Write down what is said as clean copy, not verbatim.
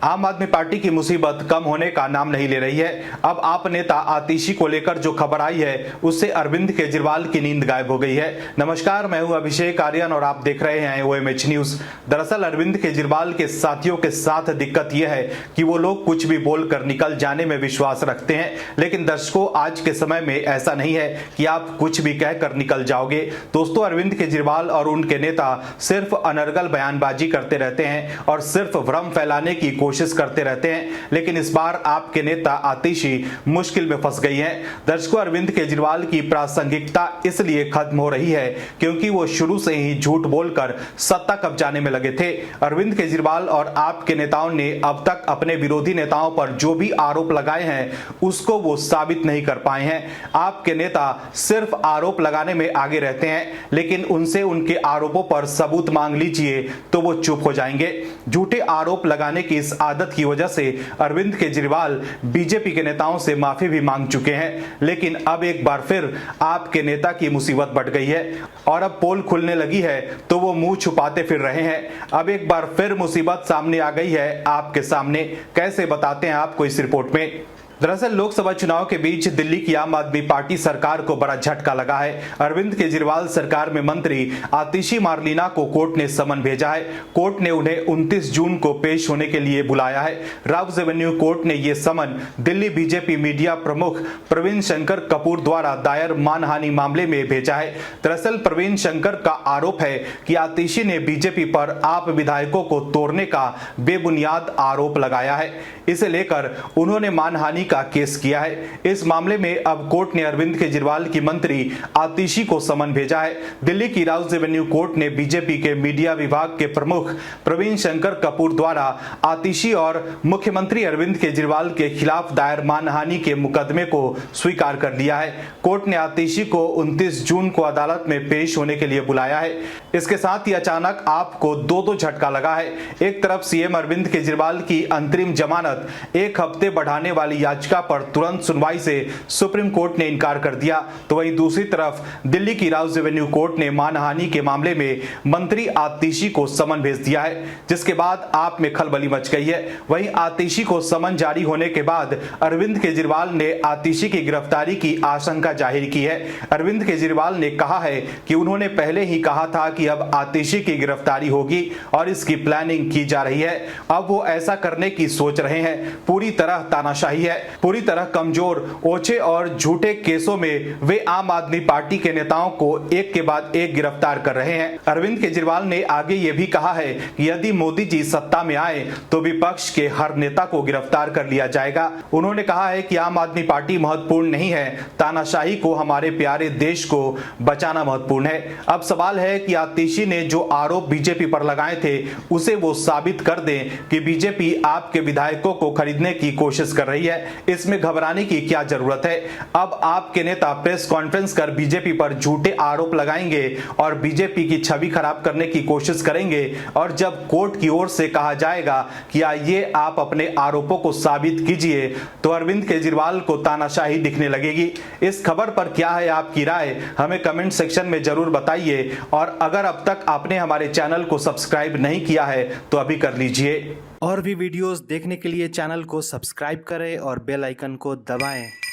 आम आदमी पार्टी की मुसीबत कम होने का नाम नहीं ले रही है। अब आप नेता आतिशी को लेकर जो खबर आई है उससे अरविंद केजरीवाल की नींद गायब हो गई है। नमस्कार, मैं हूं अभिषेक आर्यन और आप देख रहे हैं OMH न्यूज। दरअसल अरविंद केजरीवाल के साथियों के साथ दिक्कत यह है कि वो लोग कुछ भी बोलकर निकल जाने में विश्वास रखते हैं, लेकिन दर्शकों आज के समय में ऐसा नहीं है कि आप कुछ भी कहकर निकल जाओगे। दोस्तों, अरविंद केजरीवाल और उनके नेता सिर्फ अनर्गल बयानबाजी करते रहते हैं और सिर्फ भ्रम फैलाने की कोशिश करते रहते हैं, लेकिन इस बार आपके नेता आतिशी मुश्किल में फंस गई हैं। दर्शकों, अरविंद केजरीवाल की प्रासंगिकता इसलिए खत्म हो रही है क्योंकि वो शुरू से ही झूठ बोलकर सत्ता कब्जाने में लगे थे। अरविंद केजरीवाल और आपके नेताओं ने अब तक अपने विरोधी नेताओं पर जो भी आरोप लगाए हैं उसको वो साबित नहीं कर पाए हैं। आपके नेता सिर्फ आरोप लगाने में आगे रहते हैं, लेकिन उनसे उनके आरोपों पर सबूत मांग लीजिए तो वो चुप हो जाएंगे। झूठे आरोप लगाने की इस आदत की वजह से अरविंद केजरीवाल बीजेपी के नेताओं से माफी भी मांग चुके हैं, लेकिन अब एक बार फिर आपके नेता की मुसीबत बढ़ गई है और अब पोल खुलने लगी है तो वो मुंह छुपाते फिर रहे हैं। अब एक बार फिर मुसीबत सामने आ गई है आपके सामने। कैसे बताते हैं आपको इस रिपोर्ट में। दरअसल लोकसभा चुनाव के बीच दिल्ली की आम आदमी पार्टी सरकार को बड़ा झटका लगा है। अरविंद केजरीवाल सरकार में मंत्री आतिशी मारलीना को कोर्ट ने समन भेजा है। कोर्ट ने उन्हें 29 जून को पेश होने के लिए बुलाया है। राउज एवेन्यू कोर्ट ने यह समन दिल्ली बीजेपी मीडिया प्रमुख प्रवीण शंकर कपूर द्वारा दायर मानहानि मामले में भेजा है। दरअसल प्रवीण शंकर का आरोप है कि आतिशी ने बीजेपी पर आप विधायकों को तोड़ने का बेबुनियाद आरोप लगाया है। इसे लेकर उन्होंने मानहानि का केस किया है। इस मामले में अब कोर्ट ने अरविंद केजरीवाल की मंत्री आतिशी को समन भेजा है। दिल्ली की राउज एवेन्यू कोर्ट ने बीजेपी के मीडिया विभाग के प्रमुख प्रवीण शंकर कपूर द्वारा आतिशी और मुख्यमंत्री अरविंद केजरीवाल के खिलाफ दायर मानहानि के मुकदमे को स्वीकार कर लिया है। कोर्ट ने आतिशी को 29 जून को अदालत में पेश होने के लिए बुलाया है। इसके साथ ही अचानक आपको दो झटका लगा है। एक तरफ सीएम अरविंद केजरीवाल की अंतरिम जमानत एक हफ्ते बढ़ाने वाली याचिका पर तुरंत सुनवाई से सुप्रीम कोर्ट ने इनकार कर दिया, तो वहीं दूसरी तरफ दिल्ली की राउज एवेन्यू कोर्ट ने मानहानि के मामले में मंत्री आतिशी को समन भेज दिया है, जिसके बाद आप में खलबली मच गई है। वहीं आतिशी को समन जारी होने के बाद अरविंद केजरीवाल ने आतिशी की गिरफ्तारी की आशंका जाहिर की है। अरविंद केजरीवाल ने कहा है कि उन्होंने पहले ही कहा था कि अब आतिशी की गिरफ्तारी होगी और इसकी प्लानिंग की जा रही है। अब वो ऐसा करने की सोच रहे हैं। पूरी तरह तानाशाही है, पूरी तरह कमजोर, ओछे और झूठे केसों में वे आम आदमी पार्टी के नेताओं को एक के बाद एक गिरफ्तार कर रहे हैं। अरविंद केजरीवाल ने आगे ये भी कहा है कि यदि मोदी जी सत्ता में आए तो विपक्ष के हर नेता को गिरफ्तार कर लिया जाएगा। उन्होंने कहा है कि आम आदमी पार्टी महत्वपूर्ण नहीं है, तानाशाही को, हमारे प्यारे देश को बचाना महत्वपूर्ण है। अब सवाल है कि आतिशी ने जो आरोप बीजेपी पर लगाए थे उसे वो साबित कर दें कि बीजेपी आपके विधायकों को खरीदने की कोशिश कर रही है। इसमें घबराने की क्या जरूरत है। अब आपके नेता प्रेस कॉन्फ्रेंस कर बीजेपी पर झूठे आरोप लगाएंगे और बीजेपी की छवि खराब करने की कोशिश करेंगे, और जब कोर्ट की ओर से कहा जाएगा कि आइए आप अपने आरोपों को साबित कीजिए, तो अरविंद केजरीवाल को तानाशाही दिखने लगेगी। इस खबर पर क्या है आपकी राय, हमें कमेंट सेक्शन में जरूर बताइए, और अगर अब तक आपने हमारे चैनल को सब्सक्राइब नहीं किया है तो अभी कर लीजिए। और भी वीडियोस देखने के लिए चैनल को सब्सक्राइब करें और बेल आइकन को दबाएं।